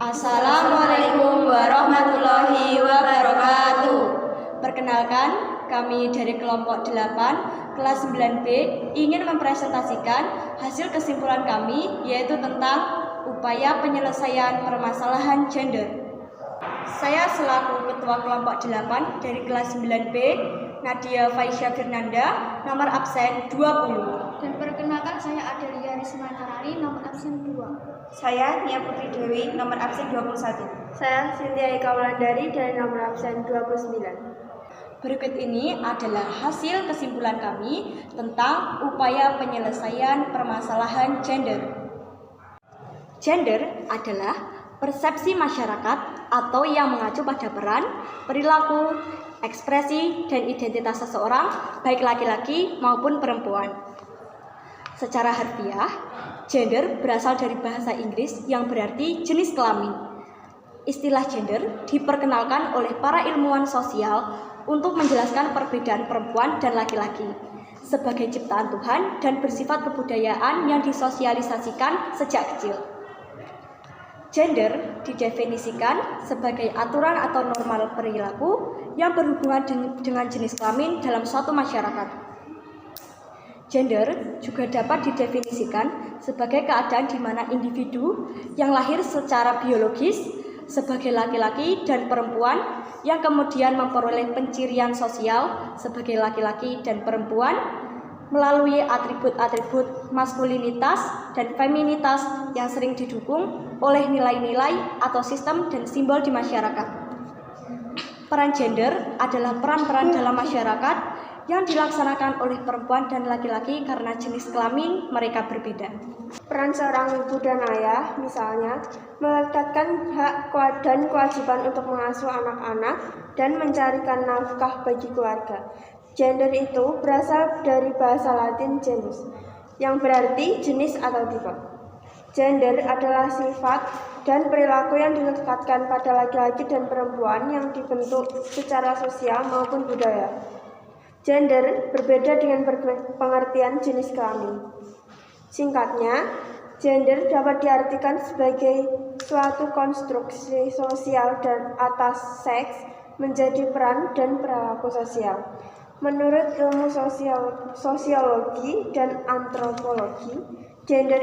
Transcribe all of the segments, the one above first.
Assalamualaikum warahmatullahi wabarakatuh. Perkenalkan, kami dari kelompok 8 kelas 9B ingin mempresentasikan hasil kesimpulan kami, yaitu tentang upaya penyelesaian permasalahan gender. Saya selaku ketua kelompok 8 dari kelas 9B, Nadia Faisya Fernanda, nomor absen 20. Dan perkenalkan, saya Adelia Risma Karari, nomor absen 2. Saya Nia Putri Dewi, nomor absen 21. Saya Cynthia Ika Wulandari dari nomor absen 29. Berikut ini adalah hasil kesimpulan kami tentang upaya penyelesaian permasalahan gender. Gender adalah persepsi masyarakat atau yang mengacu pada peran, perilaku, ekspresi, dan identitas seseorang, baik laki-laki maupun perempuan. Secara harfiah, gender berasal dari bahasa Inggris yang berarti jenis kelamin. Istilah gender diperkenalkan oleh para ilmuwan sosial untuk menjelaskan perbedaan perempuan dan laki-laki sebagai ciptaan Tuhan dan bersifat kebudayaan yang disosialisasikan sejak kecil. Gender didefinisikan sebagai aturan atau normal perilaku yang berhubungan dengan jenis kelamin dalam suatu masyarakat. Gender juga dapat didefinisikan sebagai keadaan di mana individu yang lahir secara biologis sebagai laki-laki dan perempuan yang kemudian memperoleh pencirian sosial sebagai laki-laki dan perempuan melalui atribut-atribut maskulinitas dan feminitas yang sering didukung oleh nilai-nilai atau sistem dan simbol di masyarakat. Peran gender adalah peran-peran dalam masyarakat yang dilaksanakan oleh perempuan dan laki-laki karena jenis kelamin mereka berbeda. Peran seorang ibu dan ayah, misalnya, meletakkan hak dan kewajiban untuk mengasuh anak-anak dan mencarikan nafkah bagi keluarga. Gender itu berasal dari bahasa Latin genus, yang berarti jenis atau tipe. Gender adalah sifat dan perilaku yang dilekatkan pada laki-laki dan perempuan yang dibentuk secara sosial maupun budaya. Gender berbeda dengan pengertian jenis kelamin. Singkatnya, gender dapat diartikan sebagai suatu konstruksi sosial dan atas seks menjadi peran dan perilaku sosial. Menurut ilmu sosiologi dan antropologi, gender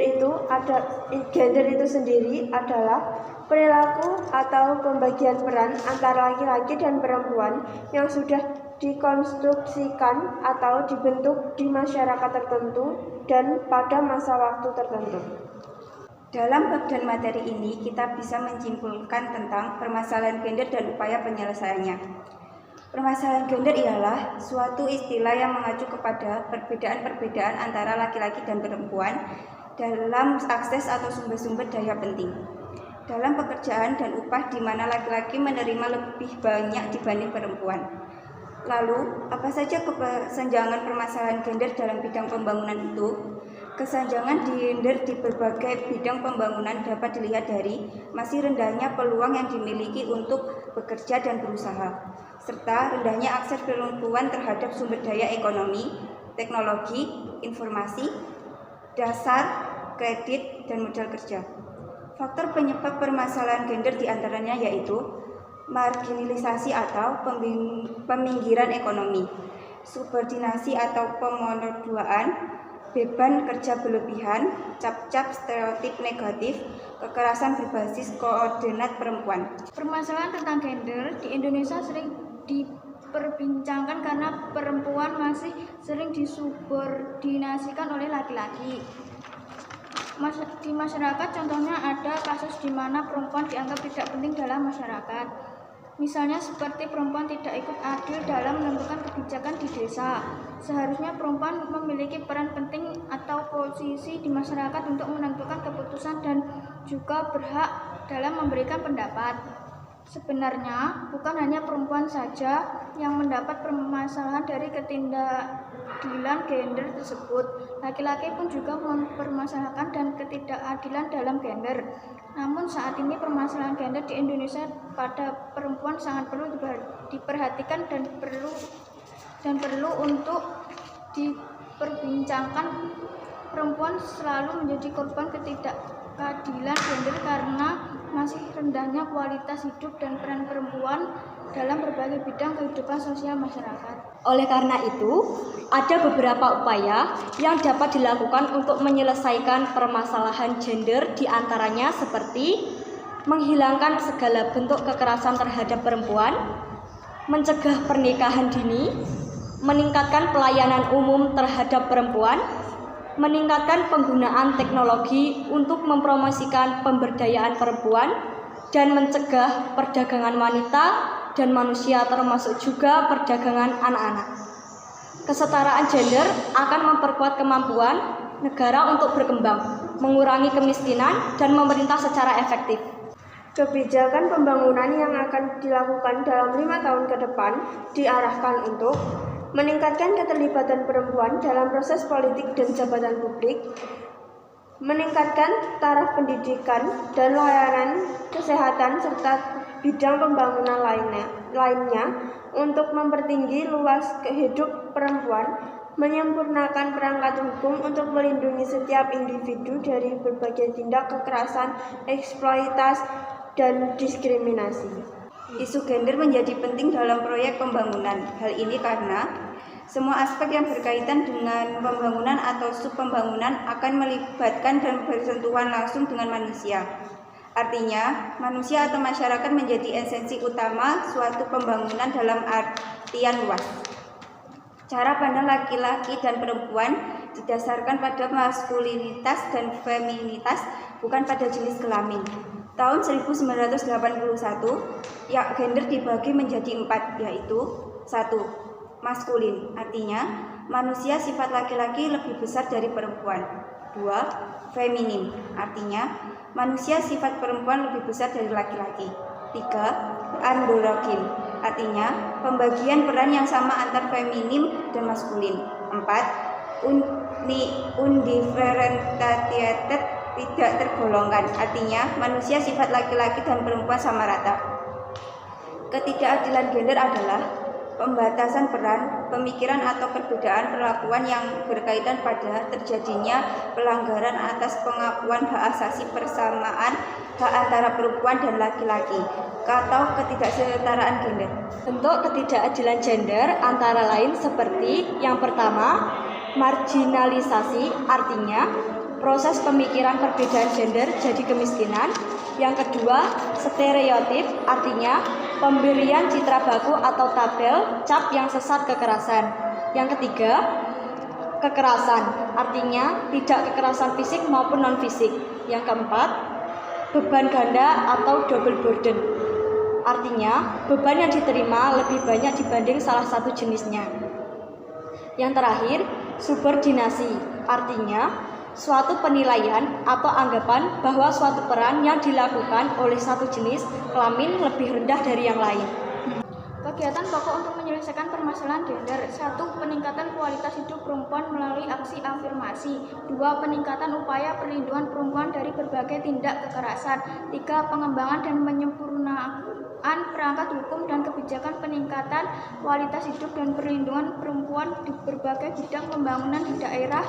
itu sendiri adalah perilaku atau pembagian peran antara laki-laki dan perempuan yang sudah dikonstruksikan atau dibentuk di masyarakat tertentu dan pada masa waktu tertentu. Dalam bab dan materi ini, kita bisa menyimpulkan tentang permasalahan gender dan upaya penyelesaiannya. Permasalahan gender ialah suatu istilah yang mengacu kepada perbedaan-perbedaan antara laki-laki dan perempuan dalam akses atau sumber-sumber daya penting, dalam pekerjaan dan upah di mana laki-laki menerima lebih banyak dibanding perempuan. Lalu, apa saja kesenjangan permasalahan gender dalam bidang pembangunan itu? Kesenjangan gender di berbagai bidang pembangunan dapat dilihat dari masih rendahnya peluang yang dimiliki untuk bekerja dan berusaha, serta rendahnya akses perempuan terhadap sumber daya ekonomi, teknologi, informasi, dasar, kredit, dan modal kerja. Faktor penyebab permasalahan gender diantaranya yaitu marginalisasi atau peminggiran ekonomi, subordinasi atau pemonoduaan, beban kerja berlebihan, cap-cap stereotip negatif, kekerasan berbasis koordinat perempuan. Permasalahan tentang gender di Indonesia sering diperbincangkan karena perempuan masih sering disubordinasikan oleh laki-laki. Di masyarakat contohnya ada kasus di mana perempuan dianggap tidak penting dalam masyarakat. Misalnya seperti perempuan tidak ikut adil dalam menentukan kebijakan di desa. Seharusnya perempuan memiliki peran penting atau posisi di masyarakat untuk menentukan keputusan dan juga berhak dalam memberikan pendapat. Sebenarnya bukan hanya perempuan saja yang mendapat permasalahan dari ketidakadilan gender tersebut. Laki-laki pun juga mempermasalahkan dan ketidakadilan dalam gender. Namun saat ini permasalahan gender di Indonesia pada perempuan sangat perlu diperhatikan dan perlu untuk diperbincangkan. Perempuan selalu menjadi korban ketidakadilan gender karena masih rendahnya kualitas hidup dan peran perempuan dalam berbagai bidang kehidupan sosial masyarakat. Oleh karena itu, ada beberapa upaya yang dapat dilakukan untuk menyelesaikan permasalahan gender, di antaranya seperti menghilangkan segala bentuk kekerasan terhadap perempuan, mencegah pernikahan dini, meningkatkan pelayanan umum terhadap perempuan, meningkatkan penggunaan teknologi untuk mempromosikan pemberdayaan perempuan, dan mencegah perdagangan wanita dan manusia, termasuk juga perdagangan anak-anak. Kesetaraan gender akan memperkuat kemampuan negara untuk berkembang, mengurangi kemiskinan, dan memerintah secara efektif. Kebijakan pembangunan yang akan dilakukan dalam 5 tahun ke depan diarahkan untuk meningkatkan keterlibatan perempuan dalam proses politik dan jabatan publik, meningkatkan taraf pendidikan dan layanan kesehatan serta bidang pembangunan lainnya untuk mempertinggi luas hidup perempuan, menyempurnakan perangkat hukum untuk melindungi setiap individu dari berbagai tindak kekerasan, eksploitasi, dan diskriminasi. Isu gender menjadi penting dalam proyek pembangunan. Hal ini karena semua aspek yang berkaitan dengan pembangunan atau subpembangunan akan melibatkan dan bersentuhan langsung dengan manusia. Artinya, manusia atau masyarakat menjadi esensi utama suatu pembangunan dalam artian luas. Cara pandang laki-laki dan perempuan didasarkan pada maskulinitas dan feminitas, bukan pada jenis kelamin. Tahun 1981, gender dibagi menjadi 4, yaitu 1. Maskulin, artinya manusia sifat laki-laki lebih besar dari perempuan. 2. Feminim, artinya manusia sifat perempuan lebih besar dari laki-laki. 3. Androgyn, artinya pembagian peran yang sama antar feminim dan maskulin. 4. Undifferentiated, tidak tergolongkan, artinya manusia sifat laki-laki dan perempuan sama rata. Ketidakadilan gender adalah pembatasan peran, pemikiran atau perbedaan perlakuan yang berkaitan pada terjadinya pelanggaran atas pengakuan hak asasi persamaan hak antara perempuan dan laki-laki atau ketidaksetaraan gender. Bentuk ketidakadilan gender antara lain seperti yang pertama, marginalisasi, artinya proses pemikiran perbedaan gender jadi kemiskinan. Yang kedua, stereotip, artinya pemberian citra baku atau tabel cap yang sesat kekerasan. Yang ketiga, kekerasan, artinya tidak kekerasan fisik maupun non-fisik. Yang keempat, beban ganda atau double burden, artinya beban yang diterima lebih banyak dibanding salah satu jenisnya. Yang terakhir, subordinasi, artinya suatu penilaian atau anggapan bahwa suatu peran yang dilakukan oleh satu jenis kelamin lebih rendah dari yang lain. Kegiatan pokok untuk menyelesaikan permasalahan gender. 1. Peningkatan kualitas hidup perempuan melalui aksi afirmasi. 2. Peningkatan upaya perlindungan perempuan dari berbagai tindak kekerasan. 3. Pengembangan dan penyempurnaan perangkat hukum dan kebijakan peningkatan kualitas hidup dan perlindungan perempuan di berbagai bidang pembangunan di daerah.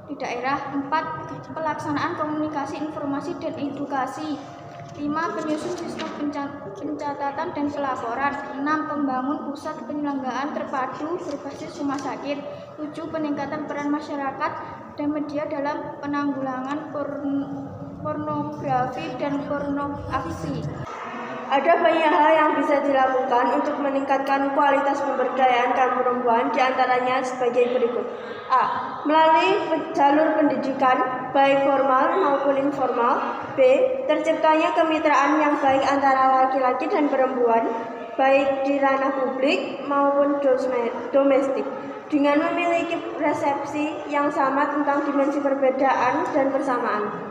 4. Pelaksanaan komunikasi, informasi, dan edukasi. 5. Penyusun sistem pencatatan dan pelaporan. 6. Pembangun pusat penyelenggaraan terpadu berbasis rumah sakit. 7. Peningkatan peran masyarakat dan media dalam penanggulangan pornografi dan pornografi. Ada banyak hal yang bisa dilakukan untuk meningkatkan kualitas pemberdayaan kaum perempuan, diantaranya sebagai berikut. A. Melalui jalur pendidikan, baik formal maupun informal. B. Terciptanya kemitraan yang baik antara laki-laki dan perempuan, baik di ranah publik maupun domestik, dengan memiliki persepsi yang sama tentang dimensi perbedaan dan persamaan.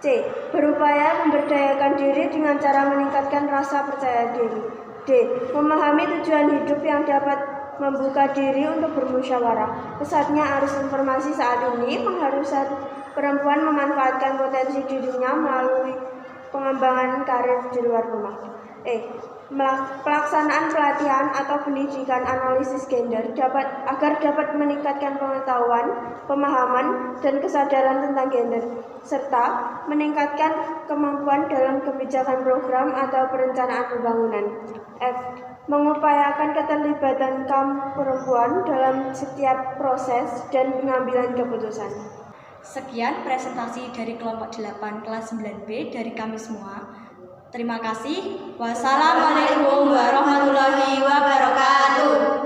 C. Berupaya memberdayakan diri dengan cara meningkatkan rasa percaya diri. D. Memahami tujuan hidup yang dapat membuka diri untuk bermusyawarah. Pesatnya arus informasi saat ini mengharuskan perempuan memanfaatkan potensi dirinya melalui pengembangan karir di luar rumah. Pelaksanaan pelatihan atau pendidikan analisis gender agar dapat meningkatkan pengetahuan, pemahaman, dan kesadaran tentang gender, serta meningkatkan kemampuan dalam kebijakan program atau perencanaan pembangunan. F. Mengupayakan keterlibatan kaum perempuan dalam setiap proses dan pengambilan keputusan. Sekian presentasi dari kelompok 8 kelas 9B dari kami semua. Terima kasih. Wassalamualaikum warahmatullahi wabarakatuh.